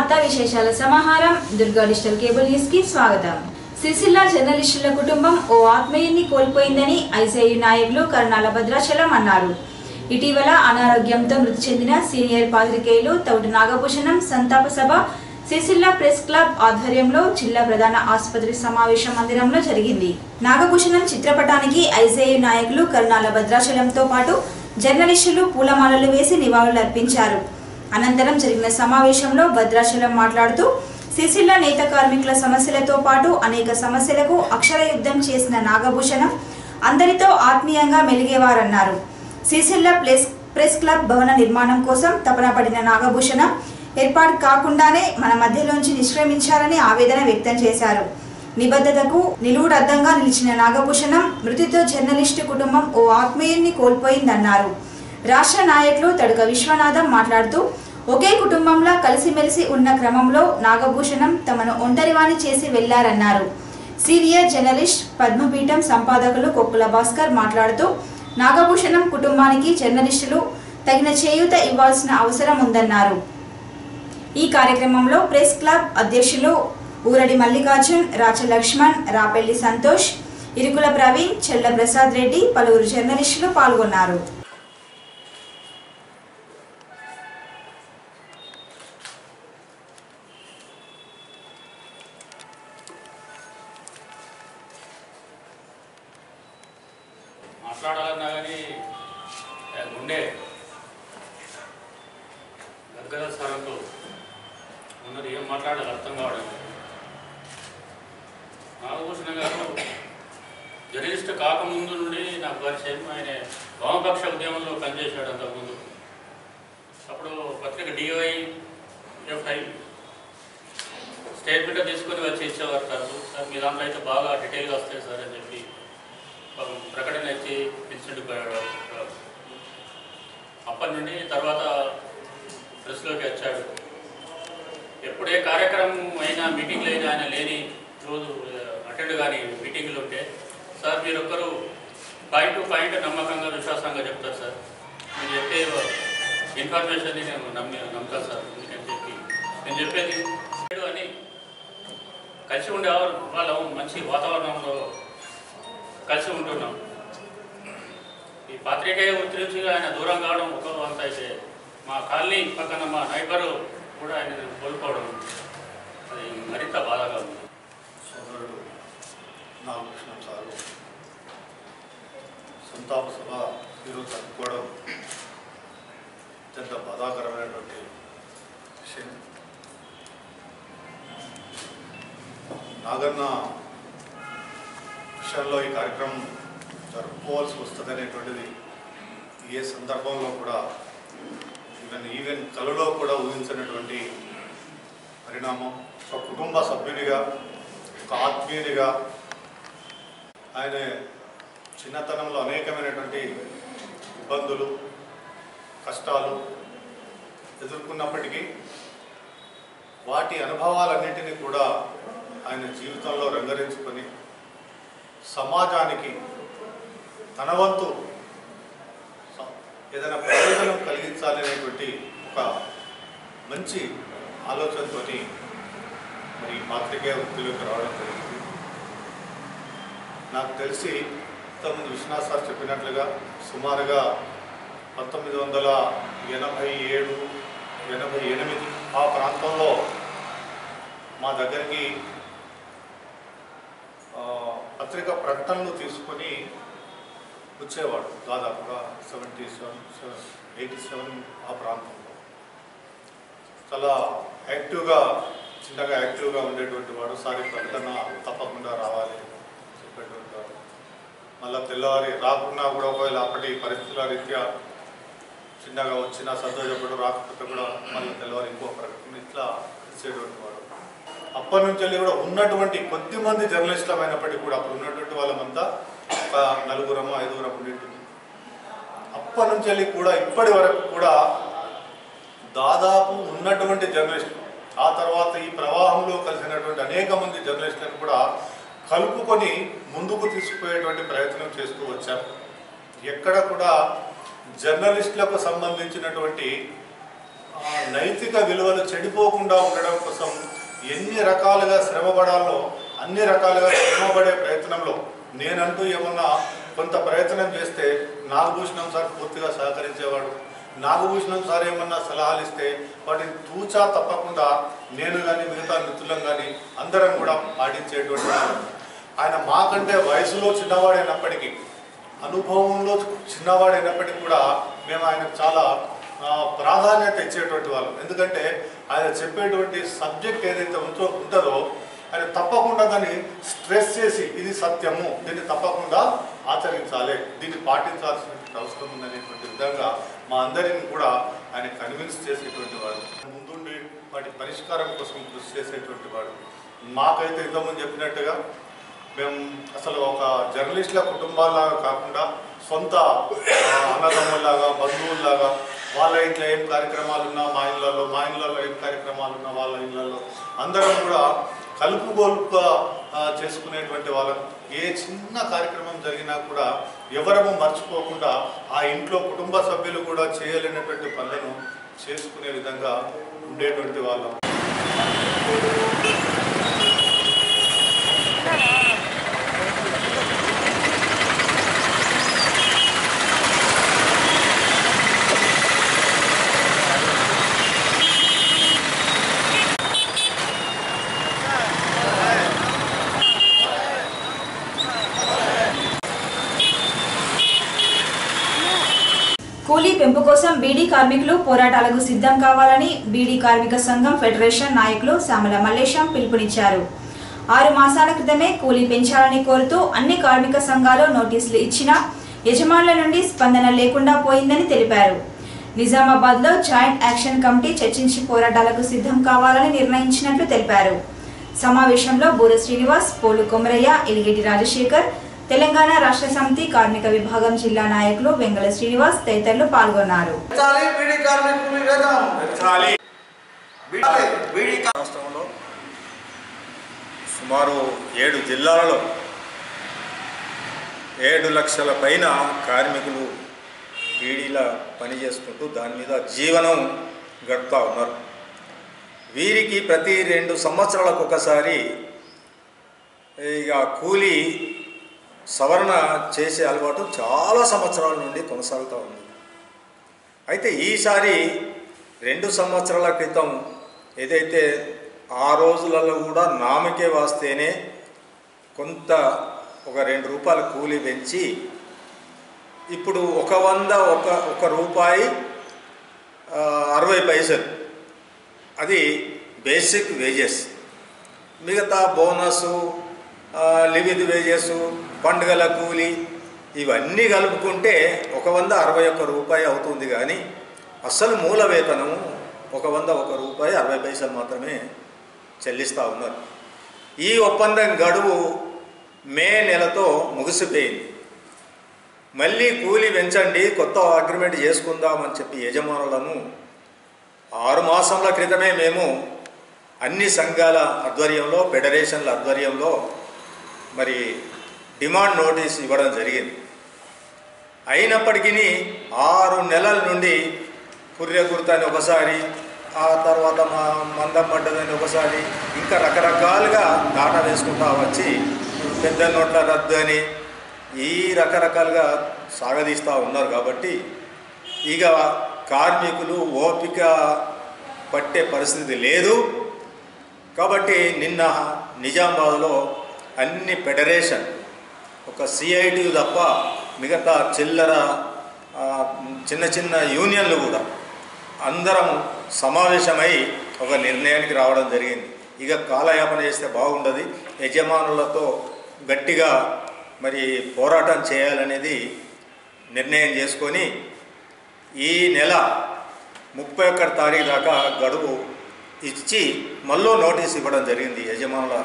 వార్తా విశేషాల సమాహారం దుర్గా డిజిటల్ కేబుల్ న్యూస్ కి స్వాగతం. సిరిసిల్ల జర్నలిస్టుల కుటుంబం ఓ ఆత్మీయుని కోల్పోయిందని ఐజేయు నాయకులు కర్నాల భద్రాచలం అన్నారు. ఇటీవల అనారోగ్యంతో మృతి చెందిన సీనియర్ పాత్రికేయులు తౌటి నాగభూషణం సంతాప సభ సిరిసిల్ల ప్రెస్ క్లబ్ ఆధ్వర్యంలో జిల్లా ప్రధాన ఆసుపత్రి సమావేశ మందిరంలో జరిగింది. నాగభూషణం చిత్రపటానికి ఐజేయు నాయకులు కర్నాల భద్రాచలంతో పాటు జర్నలిస్టులు పూలమాలలు వేసి నివాళులర్పించారు. అనంతరం జరిగిన సమావేశంలో భద్రాచలం మాట్లాడుతూ సిరిసిల్ల నేత కార్మికుల సమస్యలతో పాటు అనేక సమస్యలకు అక్షర యుద్ధం చేసిన నాగభూషణం అందరితో ఆత్మీయంగా మెలిగేవారన్నారు. సిరిసిల్ల ప్రెస్ క్లబ్ భవన నిర్మాణం కోసం తపన పడిన నాగభూషణం ఏర్పాటు కాకుండానే మన మధ్యలోంచి నిష్క్రమించారని ఆవేదన వ్యక్తం చేశారు. నిబద్ధతకు నిలువుడద్దంగా నిలిచిన నాగభూషణం మృతితో జర్నలిస్టు కుటుంబం ఓ ఆత్మీయుని కోల్పోయిందన్నారు. రాష్ట్ర నాయకులు తడుక విశ్వనాథం మాట్లాడుతూ ఒకే కుటుంబంలా కలిసిమెలిసి ఉన్న క్రమంలో నాగభూషణం తమను ఒంటరివాణి చేసి వెళ్లారన్నారు. సీనియర్ జర్నలిస్ట్ పద్మపీఠం సంపాదకులు కొక్కుల భాస్కర్ మాట్లాడుతూ నాగభూషణం కుటుంబానికి జర్నలిస్టులు తగిన చేయూత ఇవ్వాల్సిన అవసరం ఉందన్నారు. ఈ కార్యక్రమంలో ప్రెస్ క్లబ్ అధ్యక్షులు ఊరడి మల్లికార్జున్, రాచ లక్ష్మణ్, రాపెల్లి సంతోష్, ఇరుకుల ప్రవీణ్, చెల్ల ప్రసాద్ రెడ్డి పలువురు జర్నలిస్టులు పాల్గొన్నారు. మాట్లాడాలన్నా కానీ గుండె గద్గద స్వరంతో ఉన్నది, ఏం మాట్లాడాలి అర్థం కావడం. నాగభూషణ గారు జర్నలిస్ట్ కాకముందు నుండి నాకు పరిచయం. ఆయన వామపక్ష ఉద్యమంలో పనిచేశాడు అంతకుముందు. అప్పుడు పత్రిక DYFI స్టేట్మెంట్ తీసుకొని వచ్చి ఇచ్చేవారు కాదు. సార్ మీ దాంట్లో అయితే బాగా డీటెయిల్గా వస్తాయి సార్ అని చెప్పి ప్రకటన ఇచ్చి ఇన్స్టిట్యూట్ పోయాడు. అప్పటి నుండి తర్వాత ప్రెస్లోకి వచ్చాడు. ఎప్పుడు ఏ కార్యక్రమం అయినా మీటింగ్లు అయినా ఆయన లేని రోజు అటెండ్ కానీ మీటింగ్లు ఉంటే, సార్ మీరు ఒక్కరు పాయింట్ టు పాయింట్ నమ్మకంగా విశ్వాసంగా చెప్తారు సార్, మీరు చెప్పే ఇన్ఫర్మేషన్ని నేను నమ్ముతాను సార్ ఎందుకని చెప్పి నేను చెప్పేది అని కలిసి ఉండే వాళ్ళం మంచి వాతావరణంలో కలిసి ఉంటున్నాం. ఈ పాత్రికేయ వృత్తి నుంచి ఆయన దూరం కావడం ఒక వంత అయితే, మా కాలనీ పక్కన మా నైబరు కూడా ఆయన కోల్పోవడం అది మరింత బాధగా ఉంది. సోదరుడు నాగభూషణం సారు సంతాప సభ ఈరోజు జరుపుకోవడం అత్యంత బాధాకరమైనటువంటి విషయం. నాగన్న విషయంలో ఈ కార్యక్రమం జరుపుకోవాల్సి వస్తుంది అనేటువంటిది ఏ సందర్భంలో కూడా ఈవెన్ కలలో కూడా ఊహించినటువంటి పరిణామం. ఒక కుటుంబ సభ్యునిగా, ఒక ఆత్మీయునిగా ఆయన చిన్నతనంలో అనేకమైనటువంటి ఇబ్బందులు, కష్టాలు ఎదుర్కొన్నప్పటికీ వాటి అనుభవాలన్నింటినీ కూడా ఆయన జీవితంలో రంగరించుకొని సమాజానికి తన వంతు ఏదైనా ప్రయోజనం కలిగించాలనేటువంటి ఒక మంచి ఆలోచనతో మరి పాత్రికేయ వృత్తిలోకి రావడం జరిగింది. నాకు తెలిసి ఇంతకుముందు విశ్వనాథ్ సార్ చెప్పినట్లుగా సుమారుగా 1987, 88 ఆ ప్రాంతంలో మా దగ్గరికి పత్రిక ప్రకటనలు తీసుకొని వచ్చేవాడు. దాదాపుగా 77, 87 ఆ ప్రాంతంలో చాలా యాక్టివ్గా, చిన్నగా యాక్టివ్గా ఉండేటువంటి వాడు. సారి ప్రకటన తప్పకుండా రావాలి చెప్పేటువంటి వాడు. మళ్ళీ తెల్లవారి రాకున్నా కూడా ఒకవేళ అప్పటి పరిస్థితుల రీత్యా చిన్నగా వచ్చినా సంతోషపడు, రాకపోతే కూడా మళ్ళీ తెల్లవారి ఇంకో ప్రకటన ఇట్లా ఇచ్చేటువంటి వాడు. అప్పటి నుంచి వెళ్ళి కూడా ఉన్నటువంటి కొద్దిమంది జర్నలిస్టులు అయినప్పటికీ కూడా అప్పుడు ఉన్నటువంటి వాళ్ళమంతా ఒక 4, 5 ఉండేటువంటి. అప్పటి నుంచి వెళ్ళి కూడా ఇప్పటి వరకు కూడా దాదాపు ఉన్నటువంటి జర్నలిస్టులు, ఆ తర్వాత ఈ ప్రవాహంలో కలిసినటువంటి అనేక మంది జర్నలిస్టులను కూడా కలుపుకొని ముందుకు తీసుకుపోయేటువంటి ప్రయత్నం చేస్తూ వచ్చారు. ఎక్కడ కూడా జర్నలిస్టులకు సంబంధించినటువంటి నైతిక విలువలు చెడిపోకుండా ఉండడం కోసం ఎన్ని రకాలుగా శ్రమపడాలో అన్ని రకాలుగా శ్రమపడే ప్రయత్నంలో నేనంటూ ఏమన్నా కొంత ప్రయత్నం చేస్తే నాగభూషణం సార్ పూర్తిగా సహకరించేవాడు. నాగభూషణం సార్ ఏమన్నా సలహాలు ఇస్తే వాటిని తూచా తప్పకుండా నేను కానీ మిగతా మిత్రులం కానీ అందరం కూడా పాటించేటువంటి వాళ్ళం. ఆయన మాకంటే వయసులో చిన్నవాడైనప్పటికీ అనుభవంలో చిన్నవాడైనప్పటికీ కూడా మేము ఆయనకు చాలా ప్రాధాన్యత ఇచ్చేటువంటి వాళ్ళం. ఎందుకంటే ఆయన చెప్పేటువంటి సబ్జెక్ట్ ఏదైతే ఉంటుందో ఆయన తప్పకుండా దాన్ని స్ట్రెస్ చేసి ఇది సత్యము, దీన్ని తప్పకుండా ఆచరించాలి, దీన్ని పాటించాల్సినటువంటి అవసరం ఉందనేటువంటి విధంగా మా అందరిని కూడా ఆయన కన్విన్స్ చేసేటువంటి వాడు, ముందుండి వాటి పరిష్కారం కోసం కృషి చేసేటువంటి వాడు. మాకైతే ఇంతకుముందు చెప్పినట్టుగా మేము అసలు ఒక జర్నలిస్టుల కుటుంబాల్లాగా కాకుండా సొంత అన్నదమ్ముల్లాగా బంధువుల్లాగా వాళ్ళ ఇంట్లో ఏం కార్యక్రమాలు ఉన్నా మా ఇళ్ళల్లో ఏం కార్యక్రమాలు ఉన్నా వాళ్ళ ఇళ్ళల్లో అందరం కూడా కలుపుగోలుగా చేసుకునేటువంటి వాళ్ళం. ఏ చిన్న కార్యక్రమం జరిగినా కూడా ఎవరము మర్చిపోకుండా ఆ ఇంట్లో కుటుంబ సభ్యులు కూడా చేయలేనటువంటి పనులను చేసుకునే విధంగా ఉండేటువంటి వాళ్ళం. కూలీ పెంపు కోసం బీడీ కార్మికులు పోరాటాలకు సిద్ధం కావాలని బీడీ కార్మిక సంఘం ఫెడరేషన్ నాయకులు సామల మల్లేశం పిలుపునిచ్చారు. 6 మాసాల క్రితమే కూలీ పెంచాలని కోరుతూ అన్ని కార్మిక సంఘాలు నోటీసులు ఇచ్చినా యజమానుల నుండి స్పందన లేకుండా పోయిందని తెలిపారు. నిజామాబాద్లో జాయింట్ యాక్షన్ కమిటీ చర్చించి పోరాటాలకు సిద్ధం కావాలని నిర్ణయించినట్లు తెలిపారు. సమావేశంలో బూర శ్రీనివాస్, పోలు కొమరయ్య, ఎలిగేటి రాజశేఖర్, తెలంగాణ రాష్ట్ర సమితి కార్మిక విభాగం జిల్లా నాయకులు వెంగళ శ్రీనివాస్ తదితరులు పాల్గొన్నారు. రాష్ట్రంలో సుమారు 7 జిల్లాలలో 7 లక్షల పైన కార్మికులు బీడీల పని చేసుకుంటూ దాని మీద జీవనం గడుపుతూ ఉన్నారు. వీరికి ప్రతి 2 సంవత్సరాలకు ఒకసారి ఇక కూలీ సవరణ చేసే అలవాటు చాలా సంవత్సరాల నుండి కొనసాగుతూ ఉంది. అయితే ఈసారి 2 సంవత్సరాల క్రితం ఏదైతే ఆ రోజులలో కూడా నామకే వాస్తేనే కొంత ఒక 2 రూపాయల కూలీ పెంచి ఇప్పుడు 1 రూపాయి 60 పైసలు అది బేసిక్ వేజెస్. మిగతా బోనసు, లివిత్ వేజెస్, పండుగల కూలీ ఇవన్నీ కలుపుకుంటే 161 రూపాయి అవుతుంది. కానీ అసలు మూల వేతనము 101 రూపాయి 60 పైసలు మాత్రమే చెల్లిస్తూ ఉన్నారు. ఈ ఒప్పందం గడువు మే నెలతో ముగిసిపోయింది. మళ్ళీ కూలీ పెంచండి, కొత్త అగ్రిమెంట్ చేసుకుందామని చెప్పి యజమానులను 6 మాసాల క్రితమే మేము అన్ని సంఘాల ఆధ్వర్యంలో ఫెడరేషన్ల ఆధ్వర్యంలో మరి డిమాండ్ నోటీస్ ఇవ్వడం జరిగింది. అయినప్పటికీ 6 నెలల నుండి కుర్రె గుర్తని ఒకసారి, ఆ తర్వాత మందం పడ్డదని ఒకసారి, ఇంకా రకరకాలుగా దాటా వేసుకుంటా వచ్చి పెద్ద నోట్ల రద్దు అని ఈ రకరకాలుగా సాగదీస్తూ ఉన్నారు. కాబట్టి ఇక కార్మికులు ఓపిక పట్టే పరిస్థితి లేదు. కాబట్టి నిన్న నిజామాబాద్లో అన్ని ఫెడరేషన్ ఒక సిఐటి తప్ప మిగతా చిల్లర చిన్న చిన్న యూనియన్లు కూడా అందరం సమావేశమై ఒక నిర్ణయానికి రావడం జరిగింది. ఇక కాలయాపన చేస్తే బాగుండదు, యజమానులతో గట్టిగా మరి పోరాటం చేయాలనేది నిర్ణయం చేసుకొని ఈ నెల 31 తారీఖు దాకా గడువు ఇచ్చి మళ్ళీ నోటీస్ ఇవ్వడం జరిగింది యజమానుల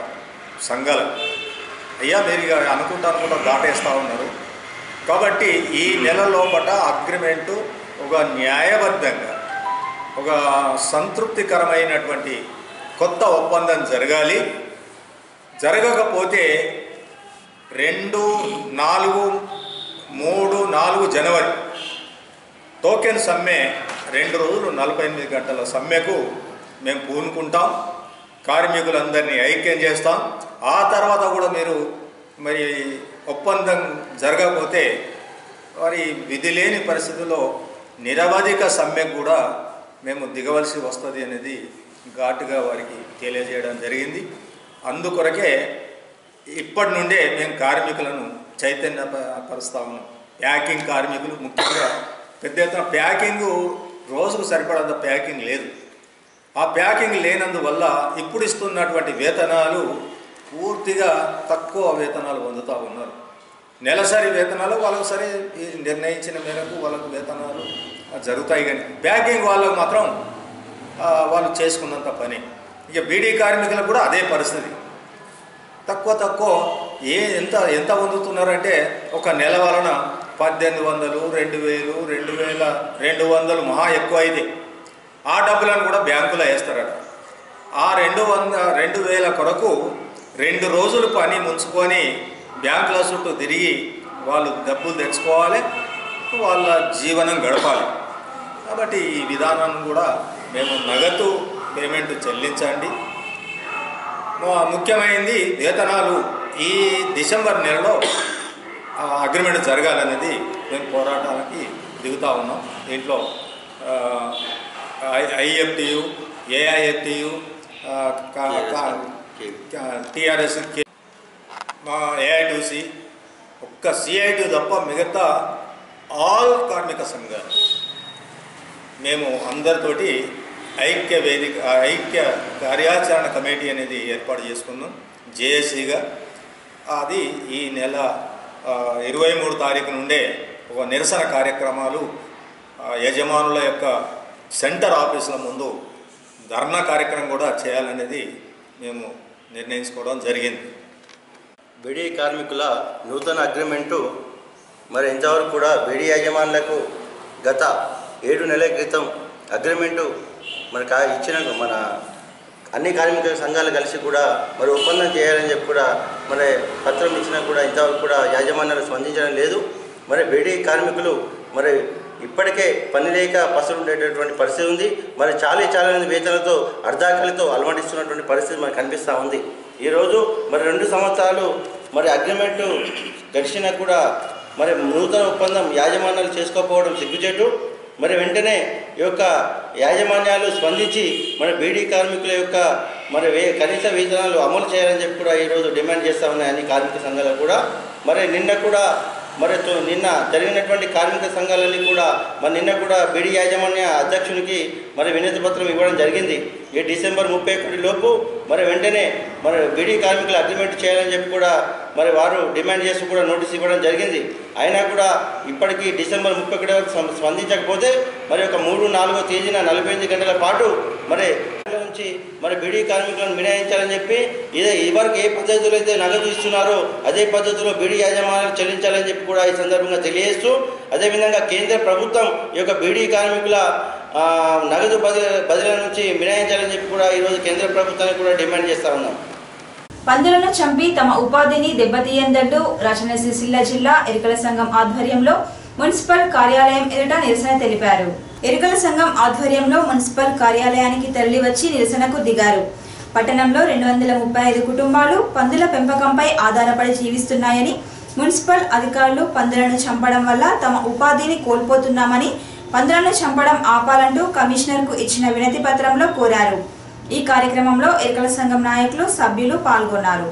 సంఘాలు. అయ్యా మీరు ఇక అనుకుంటా దాటేస్తూ ఉన్నారు, కాబట్టి ఈ నెల లోపల అగ్రిమెంటు ఒక న్యాయబద్ధంగా ఒక సంతృప్తికరమైనటువంటి కొత్త ఒప్పందం జరగాలి. జరగకపోతే 2, 4, 3, 4 జనవరి టోకెన్ సమ్మె 2 రోజులు 48 గంటల సమ్మెకు మేము పూనుకుంటాం. కార్మికులందరినీ ఐక్యం చేస్తాం. ఆ తర్వాత కూడా మీరు మరి ఒప్పందం జరగకపోతే మరి విధి లేని పరిస్థితుల్లో నిరవధిక సమ్మెకు కూడా మేము దిగవలసి వస్తుంది అనేది ఘాటుగా వారికి తెలియజేయడం జరిగింది. అందుకొరకే ఇప్పటి నుండే మేము కార్మికులను చైతన్యపరుస్తా ఉన్నాం. ప్యాకింగ్ కార్మికులు ముఖ్యంగా పెద్ద ఎత్తున ప్యాకింగు రోజుకు సరిపడంత ప్యాకింగ్ లేదు. ఆ ప్యాకింగ్ లేనందువల్ల ఇప్పుడు ఇస్తున్నటువంటి వేతనాలు పూర్తిగా తక్కువ వేతనాలు పొందుతూ ఉన్నారు. నెలసరి వేతనాలు వాళ్ళకు సరే నిర్ణయించిన మేరకు వాళ్ళకు వేతనాలు జరుగుతాయి, కానీ ప్యాకింగ్ వాళ్ళకు మాత్రం వాళ్ళు చేసుకున్నంత పని. ఇక బీడీ కార్మికులకు కూడా అదే పరిస్థితి. తక్కువ ఎంత పొందుతున్నారంటే ఒక నెల వలన 1800, 2000, 2200 మహా ఎక్కువ అయితే ఆ డబ్బులను కూడా బ్యాంకులో వేస్తారట. ఆ 2000 కొరకు 2 రోజులు పని ముంచుకొని బ్యాంకుల చుట్టూ తిరిగి వాళ్ళు డబ్బులు తెచ్చుకోవాలి, వాళ్ళ జీవనం గడపాలి. కాబట్టి ఈ విధానాన్ని కూడా మేము నగదు పేమెంట్ చెల్లించండి. ముఖ్యమైనది వేతనాలు ఈ డిసెంబర్ నెలలో అగ్రిమెంట్ జరగాలనేది మేము పోరాటానికి దిగుతూ ఉన్నాం. దీంట్లో ఐఎఫ్టియు, ఏఐఎఫ్టియు, టిఆర్ఎస్, మా ఏఐటీసీ, ఒక్క సిఐటి తప్ప మిగతా ఆల్ కార్మిక సంఘాలు మేము అందరితోటి ఐక్య కార్యాచరణ కమిటీ అనేది ఏర్పాటు చేసుకున్నాం జేఏసీగా. అది ఈ నెల 23 తారీఖు నుండే ఒక నిరసన కార్యక్రమాలు యజమానుల యొక్క సెంటర్ ఆఫీసుల ముందు ధర్నా కార్యక్రమం కూడా చేయాలనేది మేము నిర్ణయించుకోవడం జరిగింది. బీడీ కార్మికుల నూతన అగ్రిమెంటు మరి ఇంతవరకు కూడా బీడీ యాజమానులకు గత 7 నెలల క్రితం అగ్రిమెంటు మరి ఇచ్చిన మన అన్ని కార్మిక సంఘాలు కలిసి కూడా మరి ఒప్పందం చేయాలని చెప్పి కూడా మరి పత్రం ఇచ్చినా కూడా ఇంతవరకు కూడా యాజమాన్యాలు స్పందించడం లేదు. మరి బీడీ కార్మికులు మరి ఇప్పటికే పని లేక పసలు ఉండేటటువంటి పరిస్థితి ఉంది. మరి చాలా మంది వేతనతో అర్ధాకలితో అలమటిస్తున్నటువంటి పరిస్థితి మనకు కనిపిస్తూ ఉంది. ఈరోజు మరి 2 సంవత్సరాలు మరి అగ్రిమెంటు గడిచినా కూడా మరి నూతన ఒప్పందం యాజమాన్యాలు చేసుకోకపోవడం సిగ్గుచేటు. మరి వెంటనే ఈ యొక్క యాజమాన్యాలు స్పందించి మన బీడీ కార్మికుల యొక్క మరి కనీస వేతనాలు అమలు చేయాలని చెప్పి కూడా ఈరోజు డిమాండ్ చేస్తూ ఉన్నాయి అన్ని కార్మిక సంఘాలు కూడా. మరి నిన్న జరిగినటువంటి కార్మిక సంఘాలన్నీ కూడా నిన్న కూడా బీడీ యాజమాన్య అధ్యక్షునికి మరి వినతి పత్రం ఇవ్వడం జరిగింది. ఈ డిసెంబర్ 31 లోపు మరి వెంటనే మరి బీడీ కార్మికులు అగ్రిమెంట్ చేయాలని చెప్పి కూడా మరి వారు డిమాండ్ చేసి కూడా నోటీస్ ఇవ్వడం జరిగింది. అయినా కూడా ఇప్పటికీ డిసెంబర్ 31 వరకు స్పందించకపోతే మరి ఒక 3-4వ తేదీన 48 గంటల పాటు మరి నుంచి మరి బీడీ కార్మికులను మినహాయించాలని చెప్పి ఇదివరకు ఏ పద్ధతిలో అయితే నగదు ఇస్తున్నారో అదే పద్ధతిలో బీడీ యాజమాన్యాలు చెల్లించాలని చెప్పి కూడా ఈ సందర్భంగా తెలియజేస్తూ, అదేవిధంగా కేంద్ర ప్రభుత్వం ఈ యొక్క బీడీ కార్మికుల నగదు బదిలీ నుంచి మినహాయించాలని చెప్పి కూడా ఈరోజు కేంద్ర ప్రభుత్వానికి కూడా డిమాండ్ చేస్తూ ఉన్నాం. పందులను చంపి తమ ఉపాధిని దెబ్బతీయందంటూ రాజన్న సిరిసిల్ల జిల్లా ఎరుకల సంఘం ఆధ్వర్యంలో మున్సిపల్ కార్యాలయం ఎదుట నిరసన తెలిపారు. ఎరుకల సంఘం ఆధ్వర్యంలో మున్సిపల్ కార్యాలయానికి తరలివచ్చి నిరసనకు దిగారు. పట్టణంలో 235 కుటుంబాలు పందుల పెంపకంపై ఆధారపడి జీవిస్తున్నాయని, మున్సిపల్ అధికారులు పందులను చంపడం వల్ల తమ ఉపాధిని కోల్పోతున్నామని, పందులను చంపడం ఆపాలంటూ కమిషనర్కు ఇచ్చిన వినతి పత్రంలో కోరారు. ఈ కార్యక్రమంలో ఎరుకల సంఘం నాయకులు, సభ్యులు పాల్గొన్నారు.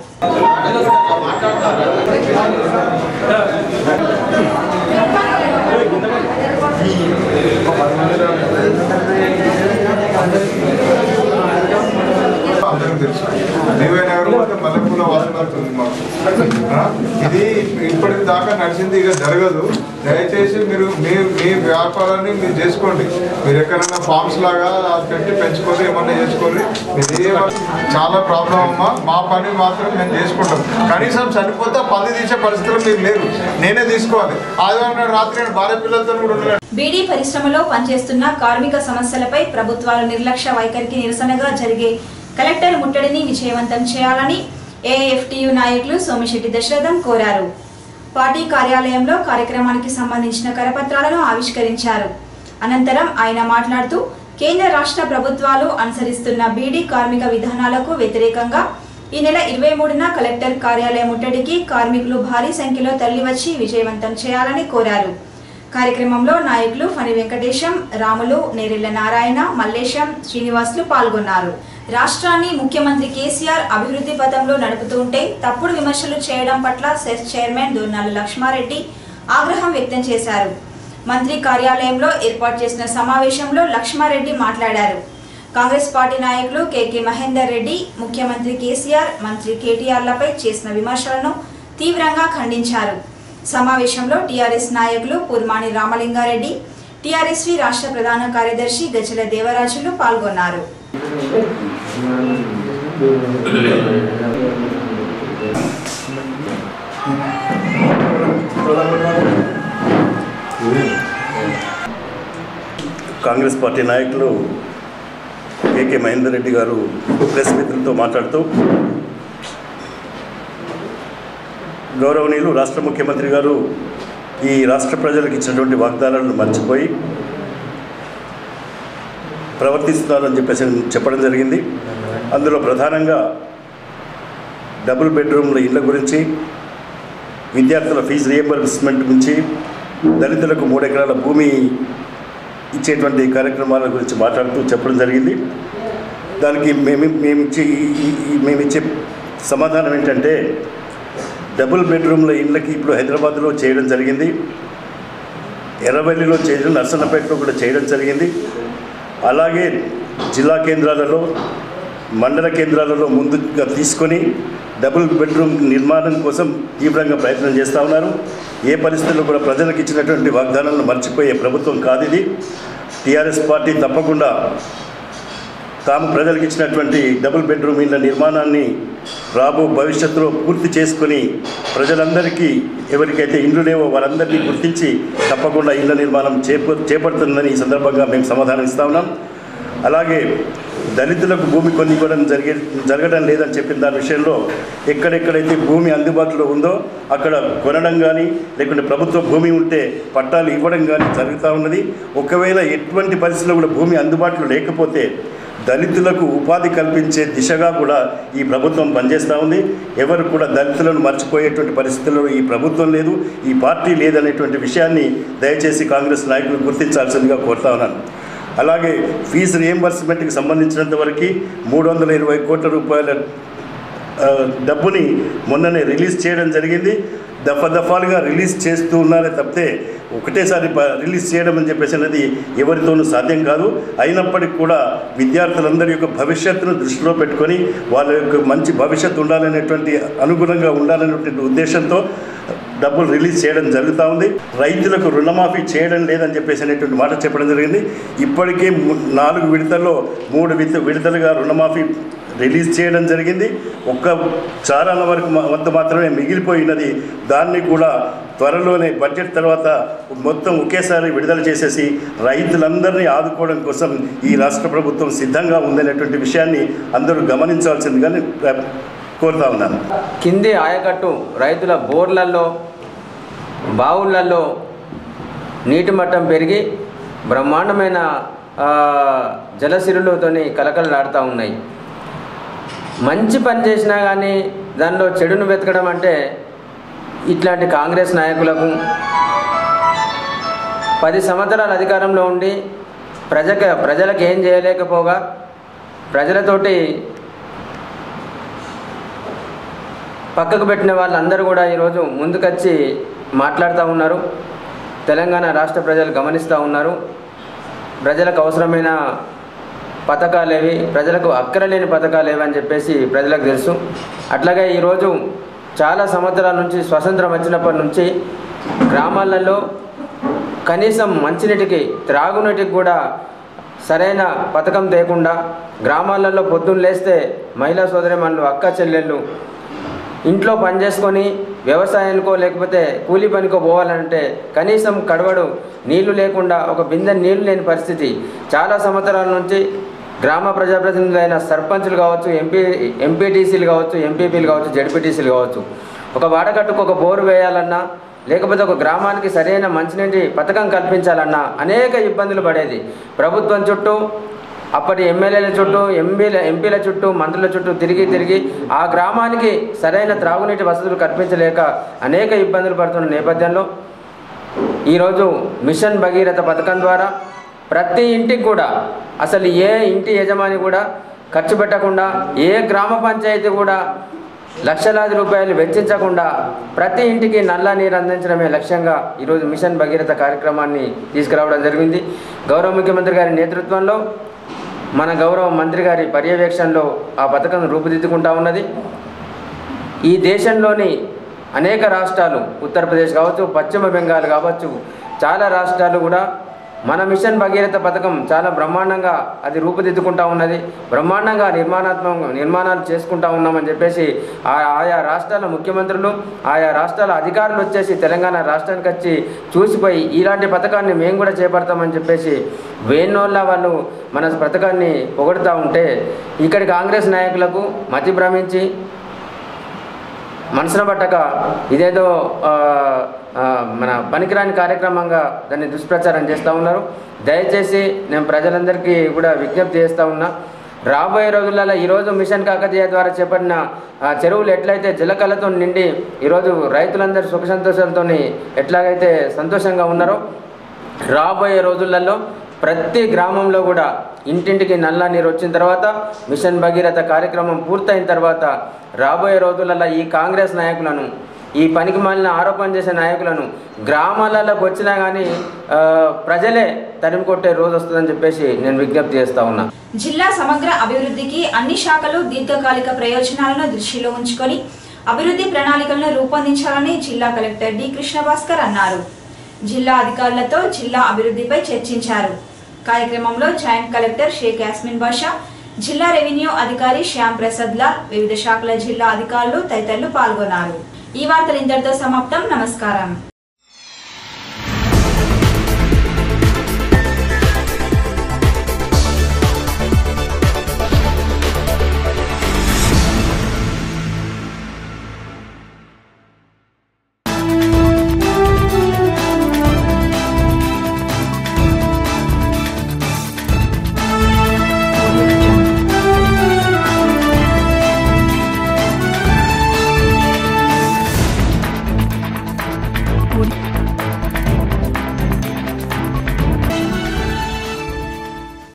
అందరం తెలుసు దేవైనగరం పోతే మల్లెపూల వాసన వస్తుంది మాకు. ఇది ఇప్పటికి దాకా నడిచింది, ఇక జరగదు. దయచేసి మీరు మీ వ్యాపారాన్ని మీరు చేసుకోండి. మీరు ఎక్కడైనా ఫార్మ్స్ లాగా పెట్టి పెంచుకొని ఏమన్నా చేసుకోండి. చాలా ప్రాబ్లం అమ్మా. మా పని మాత్రం మేము చేసుకుంటాం. కనీసం చనిపోతే పని తీసే పరిస్థితులు మీరు లేరు, నేనే తీసుకోవాలి. ఆదివారం రాత్రి నేను భార్య పిల్లలతో కూడా ఉండలేదు. బీడీ పరిశ్రమలో పనిచేస్తున్న కార్మిక సమస్యలపై ప్రభుత్వాల నిర్లక్ష్య వైఖరికి నిరసనగా జరిగే కలెక్టర్ ముట్టడిని విజయవంతం చేయాలని ఏఎఫ్టియు నాయకులు సోమిశెట్టి దశరథం కోరారు. పార్టీ కార్యాలయంలో కార్యక్రమానికి సంబంధించిన కరపత్రాలను ఆవిష్కరించారు. అనంతరం ఆయన మాట్లాడుతూ కేంద్ర రాష్ట్ర ప్రభుత్వాలు అనుసరిస్తున్న బీడీ కార్మిక విధానాలకు వ్యతిరేకంగా ఈ నెల 23న కలెక్టర్ కార్యాలయం ముట్టడికి కార్మికులు భారీ సంఖ్యలో తరలివచ్చి విజయవంతం చేయాలని కోరారు. కార్యక్రమంలో నాయకులు ఫణి వెంకటేశం, రాములు, నేరెళ్ల నారాయణ, మల్లేశం, శ్రీనివాసులు పాల్గొన్నారు. రాష్ట్రాన్ని ముఖ్యమంత్రి కేసీఆర్ అభివృద్ధి పథంలో నడుపుతుంటే తప్పుడు విమర్శలు చేయడం పట్ల సెస్ చైర్మన్ దొన్నాల లక్ష్మారెడ్డి ఆగ్రహం వ్యక్తం చేశారు. మంత్రి కార్యాలయంలో ఏర్పాటు చేసిన సమావేశంలో లక్ష్మారెడ్డి మాట్లాడారు. కాంగ్రెస్ పార్టీ నాయకులు కేకే మహేందర్ రెడ్డి ముఖ్యమంత్రి కేసీఆర్, మంత్రి కేటీఆర్లపై చేసిన విమర్శలను తీవ్రంగా ఖండించారు. సమావేశంలో టీఆర్ఎస్ నాయకులు పూర్మాని రామలింగారెడ్డి, టీఆర్ఎస్వి రాష్ట్ర ప్రధాన కార్యదర్శి గజల దేవరాజులు పాల్గొన్నారు. కాంగ్రెస్ పార్టీ నాయకులు కేకే మహేందర్ రెడ్డి గారు ప్రెస్ మిత్రులతో మాట్లాడుతూ, గౌరవనీయులు రాష్ట్ర ముఖ్యమంత్రి గారు ఈ రాష్ట్ర ప్రజలకు ఇచ్చినటువంటి వాగ్దానాలను మర్చిపోయి ప్రవర్తిస్తున్నారని చెప్పేసి చెప్పడం జరిగింది. అందులో ప్రధానంగా డబుల్ బెడ్రూమ్ల ఇళ్ల గురించి, విద్యార్థుల ఫీజు రియంబర్స్మెంట్ గురించి, దళితులకు 3 ఎకరాల భూమి ఇచ్చేటువంటి కార్యక్రమాల గురించి మాట్లాడుతూ చెప్పడం జరిగింది. దానికి మేమిచ్చే సమాధానం ఏంటంటే, డబుల్ బెడ్రూమ్ల ఇళ్ళకి ఇప్పుడు హైదరాబాద్లో చేయడం జరిగింది, ఎర్రవల్లిలో చేయడం, నర్సన్నపేటలో కూడా చేయడం జరిగింది. అలాగే జిల్లా కేంద్రాలలో, మండల కేంద్రాలలో ముందుగా తీసుకొని డబుల్ బెడ్రూమ్ నిర్మాణం కోసం తీవ్రంగా ప్రయత్నం చేస్తూ ఉన్నారు. ఏ పరిస్థితుల్లో కూడా ప్రజలకు ఇచ్చినటువంటి వాగ్దానాలను మర్చిపోయే ప్రభుత్వం కాదు ఇది. టీఆర్ఎస్ పార్టీ తప్పకుండా తాము ప్రజలకు ఇచ్చినటువంటి డబుల్ బెడ్రూమ్ ఇళ్ళ నిర్మాణాన్ని రాబో భవిష్యత్తులో పూర్తి చేసుకొని ప్రజలందరికీ ఎవరికైతే ఇండ్లు లేవో వారందరినీ గుర్తించి తప్పకుండా ఇళ్ల నిర్మాణం చేపడుతుందని ఈ సందర్భంగా మేము సమాధానం ఇస్తా ఉన్నాం. అలాగే దళితులకు భూమి కొన్ని ఇవ్వడం జరగడం లేదని చెప్పిన దాని విషయంలో ఎక్కడెక్కడైతే భూమి అందుబాటులో ఉందో అక్కడ కొనడం కానీ, లేకుంటే ప్రభుత్వ భూమి ఉంటే పట్టాలు ఇవ్వడం కానీ జరుగుతూ ఉన్నది. ఒకవేళ ఎటువంటి పరిస్థితుల్లో కూడా భూమి అందుబాటులో లేకపోతే దళితులకు ఉపాధి కల్పించే దిశగా కూడా ఈ ప్రభుత్వం పనిచేస్తూ ఉంది. ఎవరు కూడా దళితులను మర్చిపోయేటువంటి పరిస్థితుల్లో ఈ ప్రభుత్వం లేదు, ఈ పార్టీ లేదనేటువంటి విషయాన్ని దయచేసి కాంగ్రెస్ నాయకులు గుర్తించాల్సిందిగా కోరుతా ఉన్నాను. అలాగే ఫీజు రియంబర్స్మెంట్కి సంబంధించినంత వరకు 320 కోట్ల రూపాయల డబ్బుని మొన్ననే రిలీజ్ చేయడం జరిగింది. దఫాలుగా రిలీజ్ చేస్తూ ఉన్నారే తప్పితే ఒకటేసారి రిలీజ్ చేయడం అని చెప్పేసి అనేది ఎవరితోనూ సాధ్యం కాదు. అయినప్పటికీ కూడా విద్యార్థులందరి యొక్క భవిష్యత్తును దృష్టిలో పెట్టుకొని వాళ్ళ యొక్క మంచి భవిష్యత్తు ఉండాలనేటువంటి అనుగుణంగా ఉండాలనేటువంటి ఉద్దేశంతో డబ్బులు రిలీజ్ చేయడం జరుగుతూ ఉంది. రైతులకు రుణమాఫీ చేయడం లేదని చెప్పేసి అనేటువంటి మాట చెప్పడం జరిగింది. ఇప్పటికే 4 విడతల్లో 3 విడతలుగా రుణమాఫీ రిలీజ్ చేయడం జరిగింది. ఒక్క చారాల వరకు వంతు మాత్రమే మిగిలిపోయినది. దాన్ని కూడా త్వరలోనే బడ్జెట్ తర్వాత మొత్తం ఒకేసారి విడుదల చేసేసి రైతులందరినీ ఆదుకోవడం కోసం ఈ రాష్ట్ర ప్రభుత్వం సిద్ధంగా ఉందనేటువంటి విషయాన్ని అందరూ గమనించాల్సిందిగానే కోరుతా ఉన్నాను. కింది ఆయకట్టు రైతుల బోర్లలో, బావులలో నీటి మట్టం పెరిగి బ్రహ్మాండమైన జలసిరులతో కలకలలాడుతూ ఉన్నాయి. మంచి పని చేసినా కానీ దానిలో చెడును వెతకడం అంటే ఇట్లాంటి కాంగ్రెస్ నాయకులకు 10 సంవత్సరాల అధికారంలో ఉండి ప్రజలకు ఏం చేయలేకపోగా ప్రజలతోటి పక్కకు పెట్టిన వాళ్ళందరూ కూడా ఈరోజు ముందుకొచ్చి మాట్లాడుతూ ఉన్నారు. తెలంగాణ రాష్ట్ర ప్రజలు గమనిస్తూ ఉన్నారు. ప్రజలకు అవసరమైన పథకాలేవి, ప్రజలకు అక్కరలేని పథకాలేవి అని చెప్పేసి ప్రజలకు తెలుసు. అట్లాగే ఈరోజు చాలా సంవత్సరాల నుంచి స్వతంత్రం వచ్చినప్పటి నుంచి గ్రామాలలో కనీసం మంచినీటికి, త్రాగునీటికి కూడా సరైన పథకం లేకుండా గ్రామాలలో పొద్దున్న లేస్తే మహిళా సోదరిమణులు, అక్క చెల్లెళ్ళు ఇంట్లో పని చేసుకొని వ్యవసాయానికో లేకపోతే కూలీ పనికో పోవాలంటే కనీసం కడవడు నీళ్లు లేకుండా, ఒక బిందె నీళ్లు లేని పరిస్థితి చాలా సంవత్సరాల నుంచి గ్రామ ప్రజాప్రతినిధులైన సర్పంచులు కావచ్చు, ఎంపీటీసీలు కావచ్చు, ఎంపీపీలు కావచ్చు, జడ్పీటీసీలు కావచ్చు, ఒక వాడకట్టుకు ఒక బోరు వేయాలన్నా లేకపోతే ఒక గ్రామానికి సరైన మంచినీటి పథకం కల్పించాలన్నా అనేక ఇబ్బందులు పడేది. ప్రభుత్వం చుట్టూ, అప్పటి ఎమ్మెల్యేల చుట్టూ, ఎంపీల చుట్టూ, మంత్రుల చుట్టూ తిరిగి ఆ గ్రామానికి సరైన త్రాగునీటి వసతులు కల్పించలేక అనేక ఇబ్బందులు పడుతున్న నేపథ్యంలో ఈరోజు మిషన్ భగీరథ పథకం ద్వారా ప్రతి ఇంటికి కూడా, అసలు ఏ ఇంటి యజమాని కూడా ఖర్చు పెట్టకుండా, ఏ గ్రామ పంచాయతీ కూడా లక్షలాది రూపాయలు వెచ్చించకుండా ప్రతి ఇంటికి నల్ల నీరు అందించడమే లక్ష్యంగా ఈరోజు మిషన్ భగీరథ కార్యక్రమాన్ని తీసుకురావడం జరిగింది. గౌరవ ముఖ్యమంత్రి గారి నేతృత్వంలో, మన గౌరవ మంత్రి గారి పర్యవేక్షణలో ఆ పథకం రూపుదిద్దుకుంటా ఉన్నది. ఈ దేశంలోని అనేక రాష్ట్రాలు, ఉత్తరప్రదేశ్ కావచ్చు, పశ్చిమ బెంగాల్ కావచ్చు, చాలా రాష్ట్రాలు కూడా మన మిషన్ భగీరథ పథకం చాలా బ్రహ్మాండంగా అది రూపుదిద్దుకుంటా ఉన్నది. బ్రహ్మాండంగా నిర్మాణాలు చేసుకుంటా ఉన్నామని చెప్పేసి ఆయా రాష్ట్రాల ముఖ్యమంత్రులు, ఆయా రాష్ట్రాల అధికారులు వచ్చేసి తెలంగాణ రాష్ట్రానికి వచ్చి చూసిపోయి ఇలాంటి పథకాన్ని మేము కూడా చేపడతామని చెప్పేసి వేణోళ్ళ వాళ్ళు మన పథకాన్ని పొగడుతూ ఉంటే, ఇక్కడి కాంగ్రెస్ నాయకులకు మతి భ్రమించి మనసున పట్టక ఇదేదో మన పనికిరాని కార్యక్రమంగా దాన్ని దుష్ప్రచారం చేస్తూ ఉన్నారు. దయచేసి నేను ప్రజలందరికీ కూడా విజ్ఞప్తి చేస్తూ ఉన్నా, రాబోయే రోజులలో ఈరోజు మిషన్ కాకతీయ ద్వారా చేపట్టిన చెరువులు ఎట్లయితే జలకళతో నిండి ఈరోజు రైతులందరూ సుఖ సంతోషాలతో ఎట్లాగైతే సంతోషంగా ఉన్నారో, రాబోయే రోజులలో ప్రతి గ్రామంలో కూడా ఇంటింటికి నల్ల నీరు వచ్చిన తర్వాత, మిషన్ భగీరథ కార్యక్రమం పూర్తయిన తర్వాత రాబోయే రోజులలో ఈ కాంగ్రెస్ నాయకులను, ఈ పనికి మాలిన ఆరోపణ చేసే నాయకులను గ్రామాలలోకి వచ్చినా కానీ ప్రజలే తరిమి కొట్టే రోజు వస్తుందని చెప్పేసి నేను విజ్ఞప్తి చేస్తా ఉన్నా. జిల్లా సమగ్ర అభివృద్ధికి అన్ని శాఖలు దీర్ఘకాలిక ప్రయోజనాలను దృష్టిలో ఉంచుకొని అభివృద్ధి ప్రణాళికలను రూపొందించాలని జిల్లా కలెక్టర్ డి కృష్ణభాస్కర్ అన్నారు. జిల్లా అధికారులతో జిల్లా అభివృద్ధిపై చర్చించారు. కార్యక్రమంలో జాయింట్ కలెక్టర్ షేక్ యాస్మిన్ బాషా, జిల్లా రెవెన్యూ అధికారి శ్యామ్ ప్రసాద్ లాల్, వివిధ శాఖల జిల్లా అధికారులు తదితరులు పాల్గొన్నారు. ఈ వార్తలు ఇంతటితో సమాప్తం. నమస్కారం.